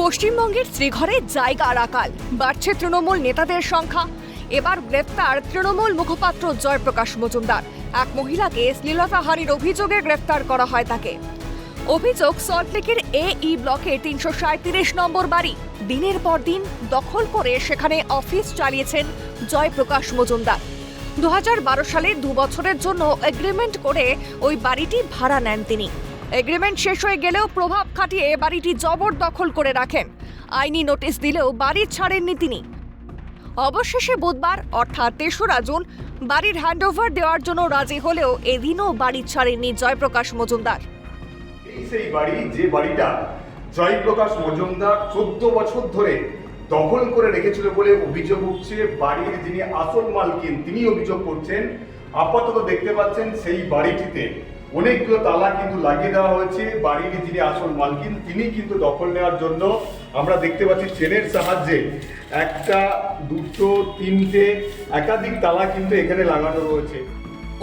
পশ্চিমবঙ্গের শ্রীঘরে জায়গার আকাল, বাড়ছে তৃণমূল নেতাদের সংখ্যা। এবার গ্রেফতার তৃণমূল মুখপাত্র জয়প্রকাশ মজুমদার। এক মহিলাকে শ্লীলতাহানির অভিযোগে গ্রেফতার করা হয় তাকে। অভিযোগ, সল্টলেকের এই ব্লকে ৩৩৭ নম্বর বাড়ি দিনের পর দিন দখল করে সেখানে অফিস চালিয়েছেন জয়প্রকাশ মজুমদার। ২০১২ সালে ২ বছরের জন্য এগ্রিমেন্ট করে ওই বাড়িটি ভাড়া নেন তিনি। এগ্রিমেন্ট শেষ হয়ে গেলেও প্রভাব খাটিয়ে বাড়িটি জবরদখল করে রাখেন। আইনি নোটিশ দিলেও বাড়ি ছাড়েননি তিনি। অবশেষে বুধবার অর্থাৎ ৩রা জুন বাড়ির হ্যান্ডওভার দেওয়ার জন্য রাজি হলেও এদিনও বাড়ি ছাড়েননি জয়প্রকাশ মজুমদার। সেই বাড়ি, যে বাড়িটা জয়প্রকাশ মজুমদার 14 বছর ধরে দখল করে রেখেছিল বলে অভিযোগ উঠছে। বাড়ির যিনি আসল মালকিন তিনি অভিযোগ করছেন, আপাতত দেখতে পাচ্ছেন সেই বাড়িটিতে অনেকগুলো তালা কিন্তু লাগিয়ে দেওয়া হয়েছে। বাড়ির যিনি আসল মালকিন তিনি কিন্তু দখল নেওয়ার জন্য আমরা দেখতে পাচ্ছি চেনের সাহায্যে একটা, দুটো, তিনটে একাধিক তালা কিন্তু এখানে লাগানো রয়েছে।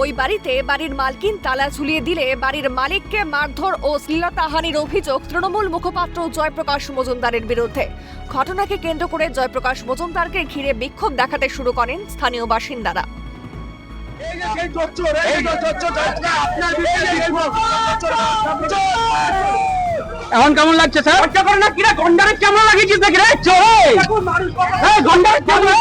ওই বাড়িতে বাড়ির মালকিন তালা ঝুলিয়ে দিলে বাড়ির মালিককে মারধর ও শ্লীলতাহানির অভিযোগ তৃণমূল মুখপাত্র জয়প্রকাশ মজুমদারের বিরুদ্ধে। ঘটনাকে কেন্দ্র করে জয়প্রকাশ মজুমদারকে ঘিরে বিক্ষোভ দেখাতে শুরু করেন স্থানীয় বাসিন্দারা। এখন কেমন লাগছে স্যার? গন্ডারের ক্যামেরা লাগিয়েছিস নাকি রে? গন্ডারের ক্যামেরা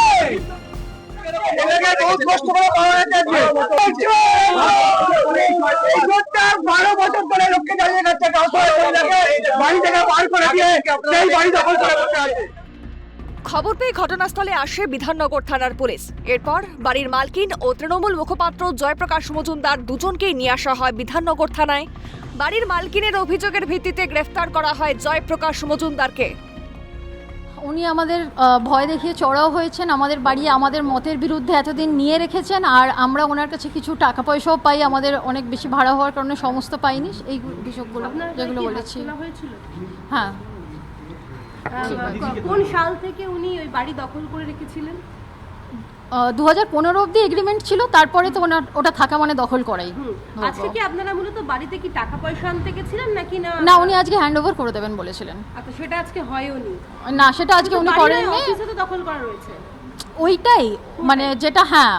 খবর পেয়ে ঘটনাস্থলে আসে বিধাননগর থানার পুলিশ। এরপর বাড়ির মালকিন ও তৃণমূল মুখপাত্র জয়প্রকাশ মজুমদার দুজনকেই নিয়ে আসা হয় বিধাননগর থানায়। বাড়ির মালকিনের অভিযোগের ভিত্তিতে গ্রেফতার করা হয় জয়প্রকাশ মজুমদারকে। উনি আমাদের ভয় দেখিয়ে চড়াও হয়েছেন, আমাদের বাড়ি আমাদের মতের বিরুদ্ধে এতদিন নিয়ে রেখেছেন, আর আমরা ওনার কাছে কিছু টাকা পয়সাও পাই, আমাদের অনেক বেশি ভাড়া হওয়ার কারণে সমস্ত পাইনি। এই বিষয়গুলো যেগুলো বলেছি। হ্যাঁ। কোন সাল থেকে উনি ওই বাড়ি দখল করে রেখেছিলেন? 2015 অবধি এগ্রিমেন্ট ছিল, তারপরে তো ওটা থাকা মানে দখল করাই। আজকে কি আপনারা মূলত বাড়িতে কি টাকা পয়সা আনতে গেছিলেন নাকি না? না, উনি আজকে হ্যান্ডওভার করে দেবেন বলেছিলেন। আচ্ছা, সেটা আজকে হয়নি? না, সেটা আজকে উনি করেননি। অফিসে তো দখল করা রয়েছে ওইটাই, মানে যেটা, হ্যাঁ,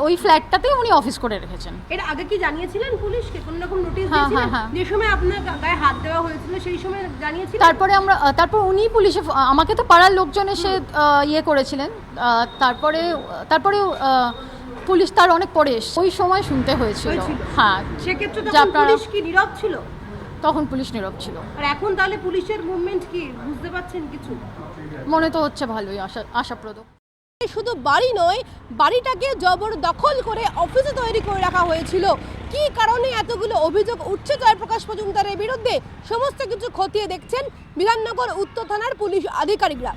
ওই ফ্ল্যাটটাতে উনি অফিস করে রেখেছেন। এর আগে কি জানিয়েছিলেন পুলিশকে? কোন রকম নোটিশ দিয়েছিলেন? যে সময় আপনার গায়ে হাত দেওয়া হয়েছিল সেই সময় জানিয়েছিলেন? তারপর উনি পুলিশে, আমাকে তো পাড়ার লোকজন এসে ইয়ে করেছিলেন। তারপরে পুলিশ তার অনেক পরে ওই সময় শুনতে হয়েছিল। হ্যাঁ, সেক্ষেত্রে তখন পুলিশ কি নীরব ছিল? তখন পুলিশ নীরব ছিল। আর এখন তাহলে পুলিশের মুভমেন্ট কি বুঝতে পারছেন কিছু? মনে তো হচ্ছে ভালোই, আশাপ্রদ। শুধু বাড়ি নয়, বাড়িটাকে জবরদখল করে অফিসে তৈরি করে রাখা হয়েছিল। কি কারণে এতগুলো অভিযোগ উঠছে জয়প্রকাশ মজুমদারের বিরুদ্ধে, সমস্ত কিছু খতিয়ে দেখছেন বিধাননগর উত্তর থানার পুলিশ আধিকারিকরা।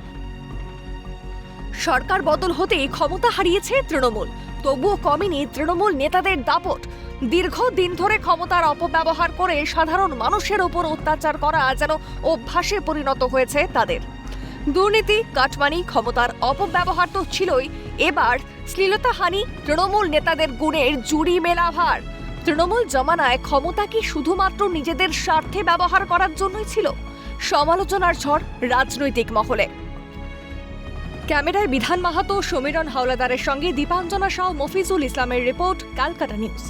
সরকার বদল হতেই ক্ষমতা হারিয়েছে তৃণমূল, তবুও কমেনি তৃণমূল নেতাদের দাপট। দীর্ঘদিন ধরে ক্ষমতার অপব্যবহার করে সাধারণ মানুষের ওপর অত্যাচার করা যেন অভ্যাসে পরিণত হয়েছে তাদের। দুর্নীতি, কাটমানি, ক্ষমতার অপব্যবহার তো ছিলই, এবার শ্লীলতাহানি তৃণমূল নেতাদের গুণের জুড়ি মেলা ভার। তৃণমূল জমানায় ক্ষমতা কি শুধুমাত্র নিজেদের স্বার্থে ব্যবহার করার জন্যই ছিল? সমালোচনার ঝড় রাজনৈতিক মহলে। ক্যামেরায় বিধান মাহাতো, সমীরণ হাওলাদারের সঙ্গে দীপাঞ্জনা শাহ, মফিজুল ইসলামের রিপোর্ট, ক্যালকাটা নিউজ।